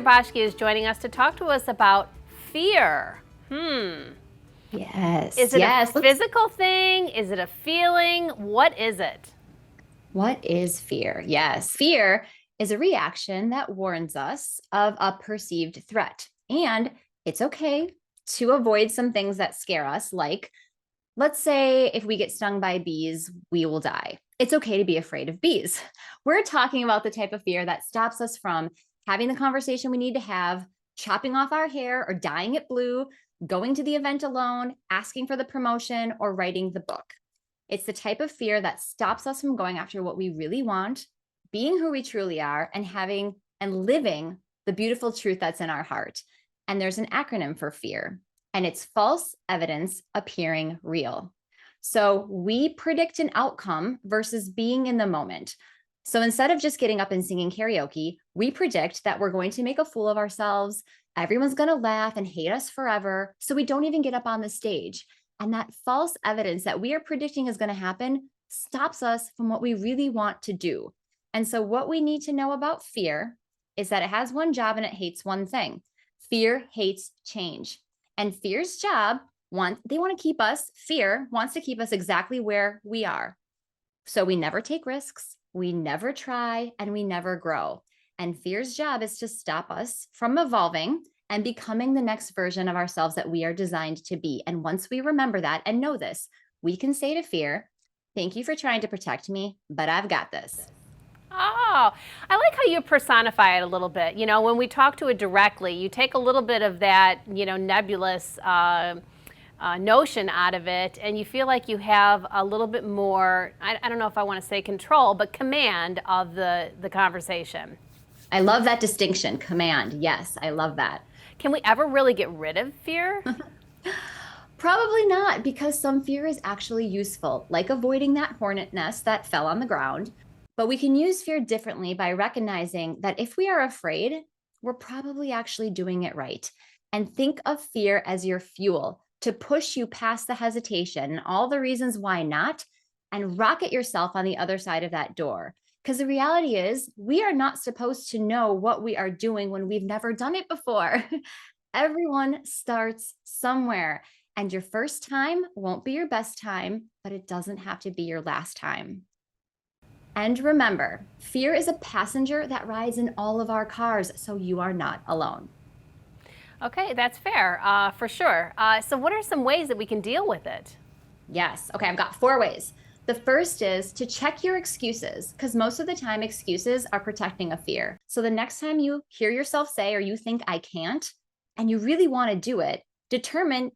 Boschke is joining us to talk to us about fear. Yes. Is it a Yes. physical thing? Is it a feeling? What is it? What is fear? Yes. Fear is a reaction that warns us of a perceived threat. And it's okay to avoid some things that scare us, like, let's say if we get stung by bees, we will die. It's okay to be afraid of bees. We're talking about the type of fear that stops us from having the conversation we need to have, chopping off our hair or dyeing it blue, going to the event alone, asking for the promotion, or writing the book. It's the type of fear that stops us from going after what we really want, being who we truly are, and having and living the beautiful truth that's in our heart. And there's an acronym for fear, and it's false evidence appearing real. So we predict an outcome versus being in the moment. So instead of just getting up and singing karaoke, we predict that we're going to make a fool of ourselves. Everyone's going to laugh and hate us forever. So we don't even get up on the stage. And that false evidence that we are predicting is going to happen stops us from what we really want to do. And so what we need to know about fear is that it has one job and it hates one thing. Fear hates change. And fear's job, they want to keep us, fear wants to keep us exactly where we are. So we never take risks, we never try, and we never grow. And fear's job is to stop us from evolving and becoming the next version of ourselves that we are designed to be. And once we remember that and know this, we can say to fear, thank you for trying to protect me, but I've got this. Oh, I like how you personify it a little bit. You know, when we talk to it directly, you take a little bit of that, nebulous notion out of it, and you feel like you have a little bit more, I don't know if I want to say control, but command of the conversation. I love that distinction, command. Yes, I love that. Can we ever really get rid of fear? Probably not, because some fear is actually useful, like avoiding that hornet nest that fell on the ground. But we can use fear differently by recognizing that if we are afraid, we're probably actually doing it right. And think of fear as your fuel to push you past the hesitation and all the reasons why not, and rocket yourself on the other side of that door. Because the reality is, we are not supposed to know what we are doing when we've never done it before. Everyone starts somewhere, and your first time won't be your best time, but it doesn't have to be your last time. And remember, fear is a passenger that rides in all of our cars, so you are not alone. Okay, that's fair, for sure. So what are some ways that we can deal with it? Yes. Okay, I've got 4 ways. The first is to check your excuses, because most of the time excuses are protecting a fear. So the next time you hear yourself say, or you think I can't, and you really want to do it, determine,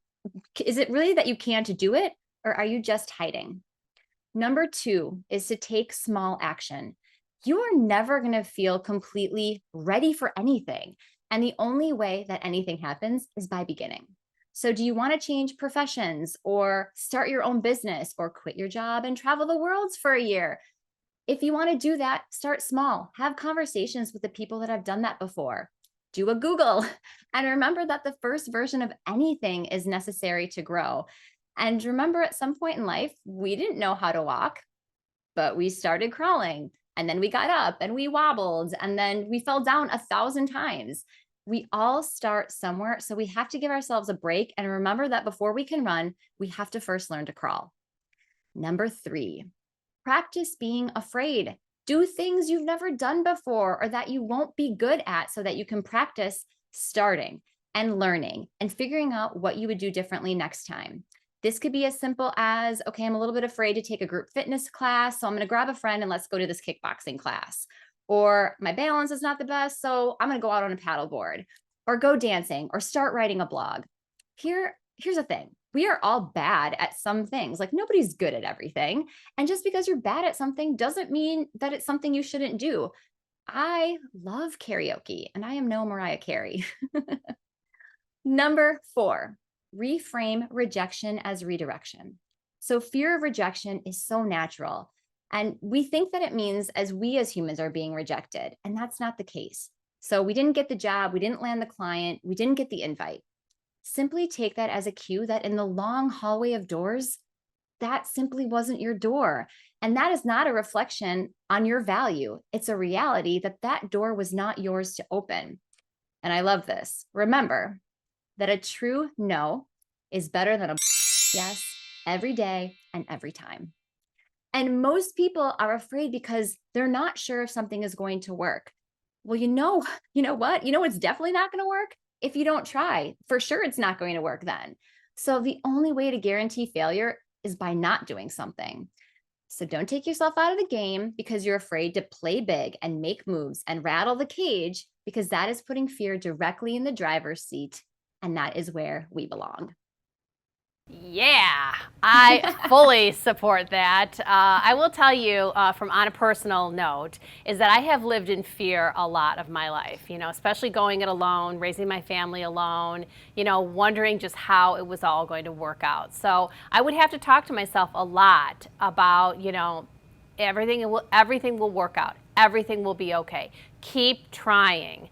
is it really that you can't do it, or are you just hiding? Number 2 is to take small action. You are never going to feel completely ready for anything. And the only way that anything happens is by beginning. So, do you want to change professions or start your own business or quit your job and travel the world for a year? If you want to do that, start small. Have conversations with the people that have done that before. Do a Google and remember that the first version of anything is necessary to grow. And remember, at some point in life, we didn't know how to walk, but we started crawling. And then we got up and we wobbled and then we fell down 1,000 times. We all start somewhere. So we have to give ourselves a break and remember that before we can run, we have to first learn to crawl. Number 3, practice being afraid. Do things you've never done before or that you won't be good at so that you can practice starting and learning and figuring out what you would do differently next time. This could be as simple as, okay, I'm a little bit afraid to take a group fitness class, so I'm going to grab a friend and let's go to this kickboxing class. Or my balance is not the best, so I'm going to go out on a paddleboard or go dancing or start writing a blog. Here's the thing. We are all bad at some things. Like nobody's good at everything. And just because you're bad at something doesn't mean that it's something you shouldn't do. I love karaoke and I am no Mariah Carey. Number 4, reframe rejection as redirection. So fear of rejection is so natural. And we think that it means as we as humans are being rejected, and that's not the case. So we didn't get the job, we didn't land the client, we didn't get the invite. Simply take that as a cue that in the long hallway of doors, that simply wasn't your door. And that is not a reflection on your value. It's a reality that that door was not yours to open. And I love this. Remember that a true no is better than a yes every day and every time. And most people are afraid because they're not sure if something is going to work. Well, you know what? You know what's definitely not going to work? If you don't try. For sure it's not going to work then. So the only way to guarantee failure is by not doing something. So don't take yourself out of the game because you're afraid to play big and make moves and rattle the cage, because that is putting fear directly in the driver's seat, and that is where we belong. Yeah, I fully support that. I will tell you from on a personal note is that I have lived in fear a lot of my life, especially going it alone, raising my family alone, wondering just how it was all going to work out. So I would have to talk to myself a lot about, everything will work out. Everything will be okay. Keep trying.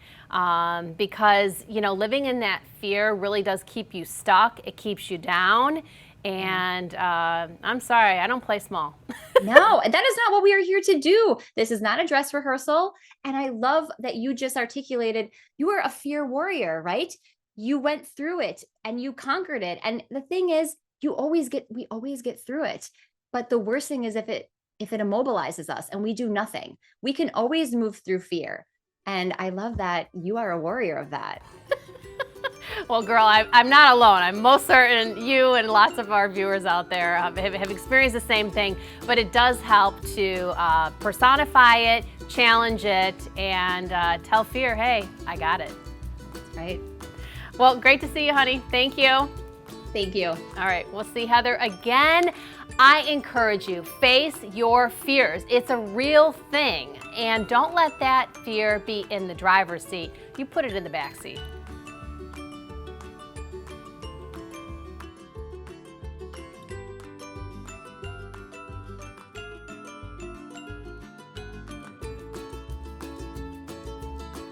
Because living in that fear really does keep you stuck. It keeps you down. And I'm sorry, I don't play small. No, that is not what we are here to do. This is not a dress rehearsal. And I love that you just articulated you are a fear warrior, right? You went through it and you conquered it. And the thing is, we always get through it. But the worst thing is if it immobilizes us and we do nothing. We can always move through fear. And I love that you are a warrior of that. Well, girl, I'm not alone. I'm most certain you and lots of our viewers out there have experienced the same thing, but it does help to personify it, challenge it, and tell fear, hey, I got it. Right? Well, great to see you, honey. Thank you. Thank you. All right, we'll see Heather again. I encourage you, face your fears. It's a real thing. And don't let that fear be in the driver's seat. You put it in the back seat.